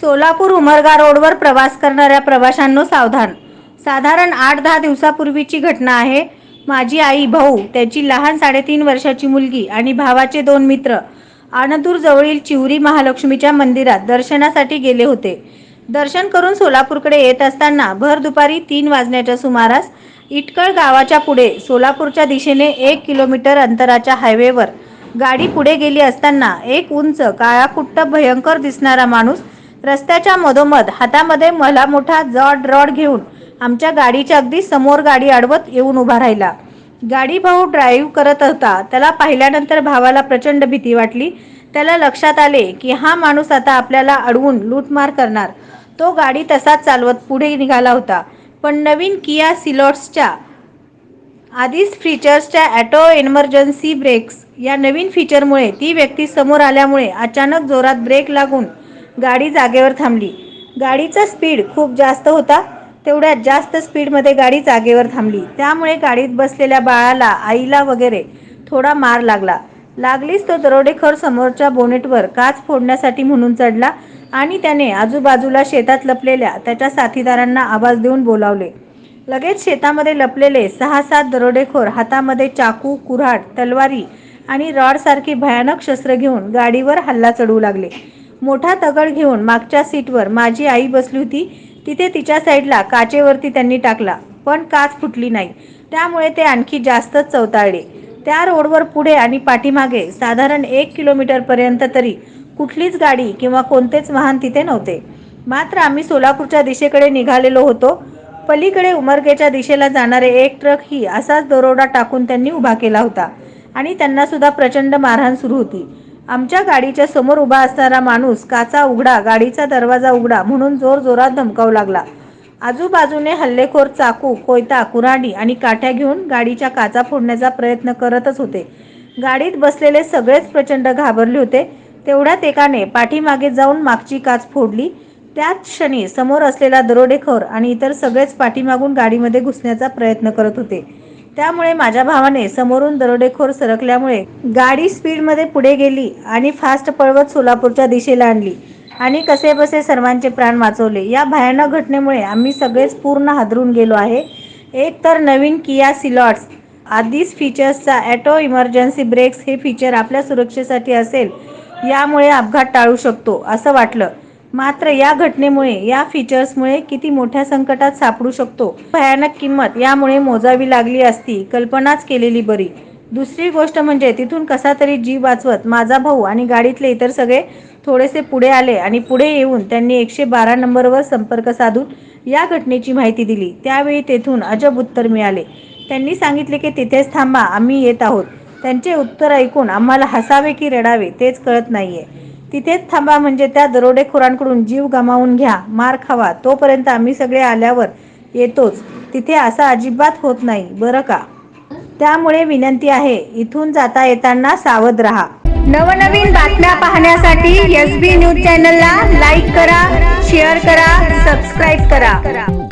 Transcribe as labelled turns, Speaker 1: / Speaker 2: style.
Speaker 1: सोलापूर उमरगा रोडवर प्रवास करणाऱ्या प्रवाशांनो सावधान. साधारण 8-10 दिवसापूर्वीची घटना आहे. माझी आई, भाऊ, त्याची लहान 3.5 वर्षाची मुलगी आणि भावाचे 2 मित्र आनंदूर जवळील चिवरी महालक्ष्मीच्या मंदिरात दर्शनासाठी गेले होते. दर्शन करून सोलापूरकडे येत असताना भर दुपारी 3 वाजण्याच्या सुमारास इटकळ गावाच्या पुढे सोलापूरच्या दिशेने 1 किलोमीटर अंतराच्या हायवेवर गाडी पुढे गेली असताना एक उंच काळाकुट्ट भयंकर दिसणारा माणूस रस्त्याच्या मधोमध हातामध्ये मला मोठा जड रॉड घेऊन आमच्या गाडीच्या अगदी समोर गाडी अडवत येऊन उभा राहिला. गाडी भाऊ ड्राईव्ह करत होता. त्याला पाहिल्यानंतर भावाला प्रचंड भीती वाटली. त्याला लक्षात आले की हा माणूस आता आपल्याला अडवून लूटमार करणार. तो गाडी तसाच चालवत पुढे निघाला होता. पण नवीन किया सिलॉट्सच्या आधीच फीचर्सच्या ऑटो इमर्जन्सी ब्रेक्स या नवीन फीचरमुळे ती व्यक्ती समोर आल्यामुळे अचानक जोरात ब्रेक लागून गाडी जागेवर थांबली. गाडीचा स्पीड खूप जास्त होता. तेवढ्यात जास्त स्पीडमध्ये गाडी जागेवर थांबली. त्यामुळे गाडीत बसलेल्या बाळाला, आईला वगैरे थोडा मार लागलीच तो दरोडेखोर समोरच्या बोनेटवर काच फोडण्यासाठी म्हणून चढला आणि त्याने आजूबाजूला शेतात लपलेल्या त्याच्या साथीदारांना आवाज देऊन बोलावले. लगेच शेतामध्ये लपलेले 6-7 दरोडेखोर हातामध्ये चाकू, कुऱ्हाड, तलवारी आणि रॉडसारखी भयानक शस्त्र घेऊन गाडीवर हल्ला चढवू लागले. मोठा दगड घेऊन मागच्या सीटवर माझी आई बसली होती. तिथे तिच्या साईडला काचेवरती त्यांनी टाकला. पण काच फुटली नाही. त्यामुळे ते आणखी जास्तच चवताळले. त्या रोडवर पुढे आणि पाठीमागे साधारण 1 किलोमीटरपर्यंत तरी कुठलीच गाडी किंवा कोणतेच वाहन तिथे नव्हते. मात्र आम्ही सोलापूरच्या दिशेकडे निघालेलो होतो. पलीकडे उमरगेच्या दिशेला जाणारे एक ट्रक ही असाच दरोडा टाकून त्यांनी उभा केला होता आणि त्यांना सुद्धा प्रचंड मारहाण सुरू होती. आमच्या गाडीच्या समोर उभा असणारा माणूस काचा उघडा, गाडीचा दरवाजा उघडा म्हणून जोरजोरात धमकावू लागला. आजूबाजूने हल्लेखोर चाकू, कोयता, कुऱ्हाडी आणि काठ्या घेऊन गाडीच्या काचा फोडण्याचा प्रयत्न करतच होते. गाडीत बसलेले सगळेच प्रचंड घाबरले होते. तेवढ्यात एकाने पाठीमागे जाऊन मागची काच फोडली. त्याच क्षणी समोर असलेला दरोडेखोर आणि इतर सगळेच पाठीमागून गाडीमध्ये घुसण्याचा प्रयत्न करत होते. त्यामुळे माझ्या भावाने समोरून दरोडेखोर सरकल्यामुळे गाडी स्पीडमध्ये पुढे गेली आणि फास्ट पळवत सोलापूरच्या दिशेला आणली आणि कसेबसे सर्वांचे प्राण वाचवले. या भयानक घटनेमुळे आम्ही सगळेच पूर्ण हादरून गेलो आहे. एक तर नवीन किया सिलॉट्स आधीच फीचर्सचा ऑटो इमर्जन्सी ब्रेक्स हे फीचर आपल्या सुरक्षेसाठी असेल, यामुळे अपघात टाळू शकतो असं वाटलं. मात्र या घटनेमुळे, या फीचर्समुळे किती मोठ्या संकटात सापडू शकतो, भयानक किंमत यामुळे मोजावी लागली असती कल्पनाच केलेली बरी. दुसरी गोष्ट म्हणजे तिथून कसा तरी जीव वाचवत माझा भाऊ आणि गाडीतले इतर सगळे थोडेसे पुढे आले आणि पुढे येऊन त्यांनी 112 नंबरवर संपर्क साधून या घटनेची माहिती दिली. त्यावेळी तेथून अजब उत्तर मिळाले. त्यांनी सांगितले की तिथेच थांबा, आम्ही येत आहोत. त्यांचे उत्तर ऐकून आम्हाला हसावे की रडावे तेच कळत नाहीये. तिथेच थांबा म्हणजे त्या दरोडेखोरांकडून जीव गमावून घ्या, मार खावा, तोपर्यंत आम्ही सगळे आल्यावर येतोच, तिथे असं अजिबात होत नाही बरं का. त्यामुळे विनंती आहे, इथून जाता येताना सावध राहा. नवनवीन बातम्या पाहण्यासाठी SB न्यूज चॅनलला लाईक करा, शेअर करा, सबस्क्राईब करा.